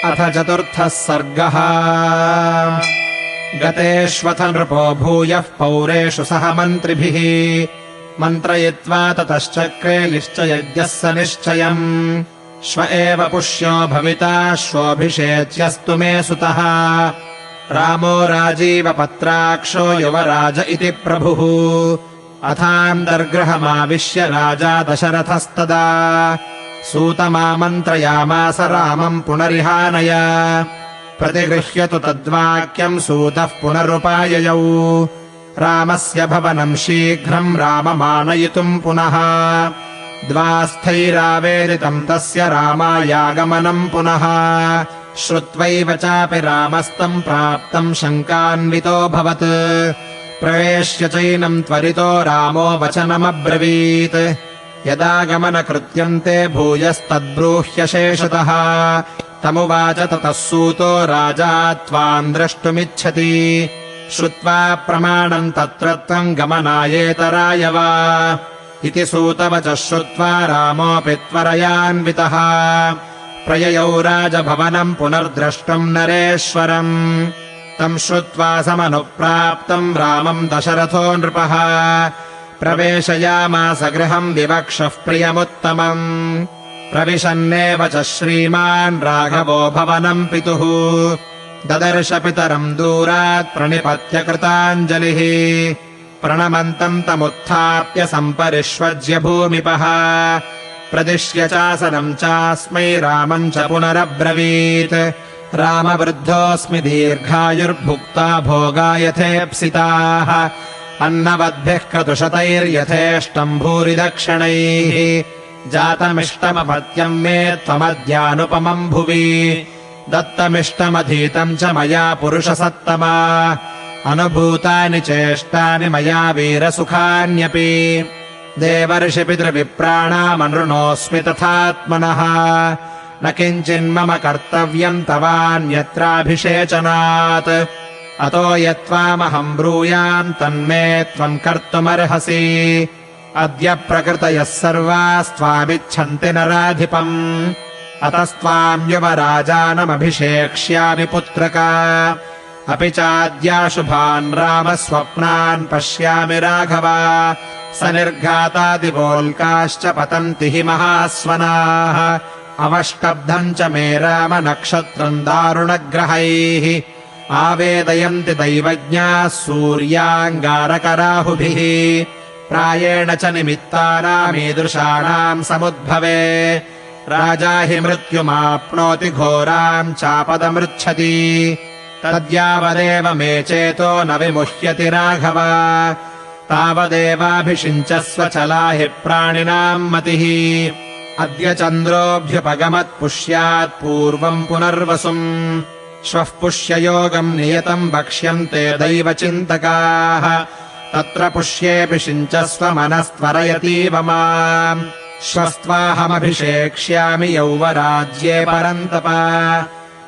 अथ चतुर्थः सर्गः। गतेष्वथ नृपो भूयः पौरेषु सह मन्त्रिभिः मन्त्रयित्वा ततश्चक्रे निश्चयज्ञः स निश्चयम्। श्व एव पुष्यो भविता श्वोऽभिषेच्यस्तु मे सुतः। रामो राजीवपत्राक्षो युवराज इति प्रभुः। अथान्तर्गृहमाविश्य राजा दशरथस्तदा सूतमामन्त्रयामास रामम् पुनरिहानय। प्रतिगृह्यतु तद्वाक्यम् सूतः पुनरुपाययौ। रामस्य भवनम् शीघ्रम् राममानयितुम् पुनः। द्वास्थैरावेदितम् तस्य रामायागमनम् पुनः। श्रुत्वैव चापि रामस्तम् प्राप्तम् शङ्कान्वितोऽभवत्। प्रवेश्य चैनम् त्वरितो रामो वचनमब्रवीत्। यदागमनकृत्यम् ते भूयस्तद्ब्रूह्य शेषतः। तमुवाच ततः सूतो राजा त्वाम् द्रष्टुमिच्छति। श्रुत्वा प्रमाणम् तत्र त्वम् गमनायेतराय वा इति सूतवचः श्रुत्वा रामोऽपि त्वरयान्वितः। प्रययौ राजभवनम् पुनर्द्रष्टुम् नरेश्वरम्। तम् श्रुत्वा समनुप्राप्तम् रामम् दशरथो नृपः। प्रवेशयामास गृहम् विवक्षः प्रियमुत्तमम्। प्रविशन्नेव च श्रीमान् राघवो भवनम् पितुः। ददर्श पितरम् दूरात् प्रणिपत्य कृताञ्जलिः। प्रणमन्तम् तमुत्थाप्य सम्परिष्वज्य भूमिपः। प्रदिश्य चासनम् चास्मै रामम् च पुनरब्रवीत्। रामवृद्धोऽस्मि दीर्घायुर्भुक्ता भोगायथेप्सिताः। अन्नवद्भिः क्रतुशतैर्यथेष्टम् भूरि दक्षिणैः। जातमिष्टमपत्यम् मे त्वमद्यानुपमम् भुवि। दत्तमिष्टमधीतम् च मया पुरुषसत्तमा। अनुभूतानि चेष्टानि मया वीरसुखान्यपि। देवर्षिपितृविप्राणामनृणोऽस्मि तथात्मनः। न किञ्चिन्मम कर्तव्यम् तवान्यत्राभिषेचनात्। अतो यत्त्वामहम् ब्रूयाम् तन्मे त्वम् कर्तुमर्हसि। अद्य प्रकृतयः सर्वास्त्वामिच्छन्ति नराधिपम्। अतस्त्वाम् युवराजानमभिषेक्ष्यामि पुत्रका। अपि चाद्याशुभान् रामस्वप्नान् पश्यामि राघव। स निर्घातादिवोल्काश्च पतन्ति हि महास्वनाः। अवष्टब्धम् च मे राम नक्षत्रम् दारुणग्रहैः। आवेदयन्ति दैवज्ञाः सूर्याङ्गारकराहुभिः। प्रायेण च निमित्तानामीदृशानाम् समुद्भवे। राजा हि मृत्युमाप्नोति घोराम् चापदमृच्छति। तद्यावदेव मे चेतो न विमुह्यति राघव। तावदेवाभिषिञ्चस्व चला हि प्राणिनाम् मतिः। अद्य चन्द्रोऽभ्युपगमत् पुष्यात् पूर्वम् पुनर्वसुम्। श्वः पुष्ययोगम् नियतम् वक्ष्यन्ते दैवचिन्तकाः। तत्र पुष्येऽपि शिञ्चस्व मनस्त्वरयतीव माम्। श्वस्त्वाहमभिषेक्ष्यामि यौवराज्ये परन्तप।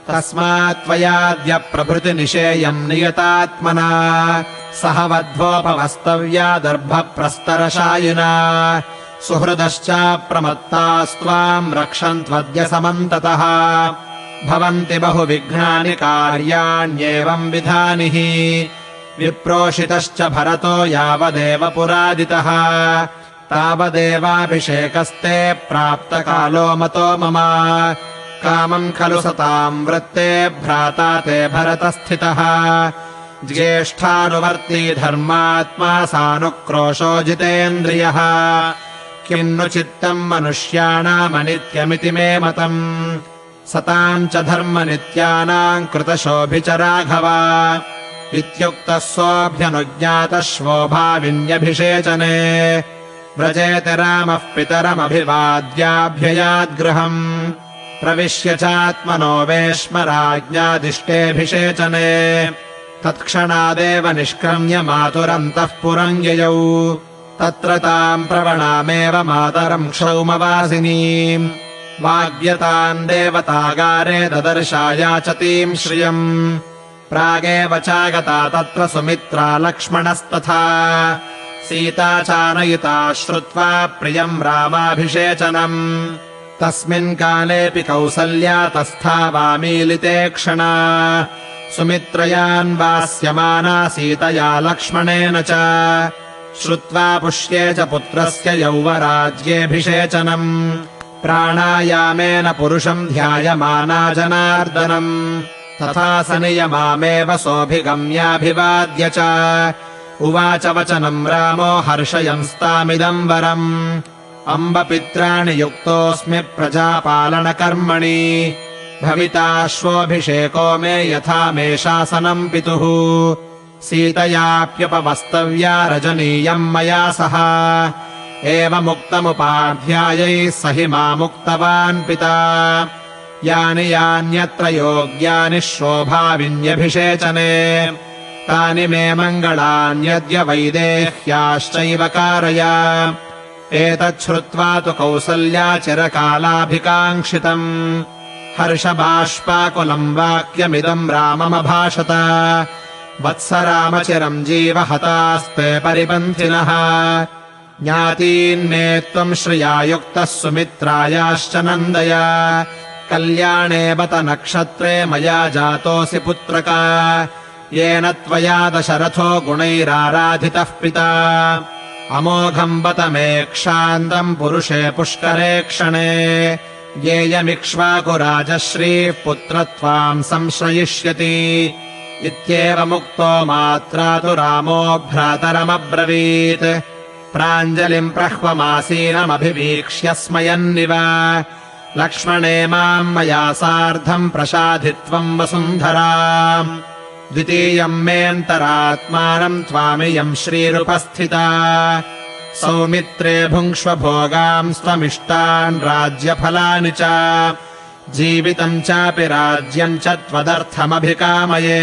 तस्मात् त्वयाद्य प्रभृतिनिषेयम् नियतात्मना। सह वध्वोपवस्तव्या दर्भप्रस्तरशायिना। सुहृदश्चाप्रमत्तास्त्वाम् रक्षन्त्वद्य समन्ततः। भवन्ति बहुविघ्नानि कार्याण्येवम् विधानि हि। विप्रोषितश्च भरतो यावदेव पुरादितः। तावदेवाभिषेकस्ते प्राप्तकालो मतो मम। कामम् खलु सताम् वृत्ते भ्राता ते भरतस्थितः। ज्येष्ठानुवर्ती धर्मात्मा सानुक्रोशो जितेन्द्रियः। किम् नु चित्तम् मनुष्याणामनित्यमिति मे मतम्। सताम् च धर्मनित्यानाम् कृतशोभि च राघव। इत्युक्तः सोऽभ्यनुज्ञातश्वोभाविन्यभिषेचने। व्रजेति रामः पितरमभिवाद्याभ्ययाद्गृहम्। प्रविश्य चात्मनो वेश्म राज्ञादिष्टेऽभिषेचने। तत्क्षणादेव निष्क्रम्य मातुरन्तः पुरम् ययौ। तत्र ताम् प्रवणामेव मातरम् क्षौमवासिनीम्। वाग्यताम् देवतागारे ददर्शायाचतीम् श्रियम्। प्रागेव चागता तत्र सुमित्रा लक्ष्मणस्तथा। सीता चानयिता श्रुत्वा प्रियम् रामाभिषेचनम्। तस्मिन् कालेऽपि कौसल्या तस्थावामीलिते क्षणा सुमित्रयान्वास्यमाना सीतया लक्ष्मणेन च श्रुत्वा पुष्ये च पुत्रस्य यौवराज्येऽभिषेचनम् प्राणायामेन पुरुषम् ध्यायमाना जनार्दनम् तथा स नियमामेव सोऽभिगम्याभिवाद्य च उवाच वचनम् रामो हर्षयंस्तामिदम् वरम् अम्ब पित्राणि युक्तोऽस्मि प्रजापालनकर्मणि भविताश्वोऽभिषेको मे यथा मे शासनम् पितुः सीतयाप्युपवस्तव्या रजनीयम् मया सह एवमुक्तमुपाध्यायैः स हि मामुक्तवान् पिता यानि यान्यत्र योग्यानि शोभाविन्यभिषेचने तानि मे मङ्गलान्यद्य वैदेह्याश्चैव कारय एतच्छ्रुत्वा तु कौसल्या चिरकालाभिकाङ्क्षितम् हर्षबाष्पाकुलम् वाक्यमिदम् राममभाषत वत्स रामचिरम् जीव हतास्ते परिपन्थिनः ज्ञातीन्मे त्वम् श्रिया युक्तः सुमित्रायाश्च नन्दय कल्याणे बत नक्षत्रे मया जातोऽसि पुत्रक येन त्वया दशरथो गुणैराराधितः पिता अमोघम् बत मे क्षान्तम् पुरुषे पुष्करे क्षणे येयमिक्ष्वाकुराजश्रीः पुत्रत्वाम् संश्रयिष्यति इत्येवमुक्तो मात्रा तु रामो भ्रातरमब्रवीत् प्राञ्जलिम् प्रह्वमासीनमभिवीक्ष्य स्मयन्निव लक्ष्मणे माम् मया सार्धम् प्रसाधित्वम् वसुन्धरा द्वितीयम् मेऽन्तरात्मानम् त्वामियम् श्रीरुपस्थिता सौमित्रे भुङ्क्ष्व भोगान् स्वमिष्टान् राज्यफलानि च जीवितम् चापि राज्यम् च त्वदर्थमभिकामये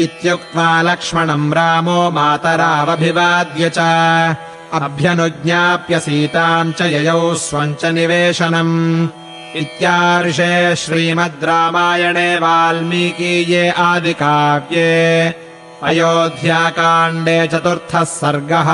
इत्युक्त्वा लक्ष्मणम् रामो मातरावभिवाद्य च अभ्यनुज्ञाप्य सीताम् च ययौ स्वम् च निवेशनम् इत्यार्षे श्रीमद् रामायणे वाल्मीकीये आदिकाव्ये अयोध्याकाण्डे 4थः सर्गः।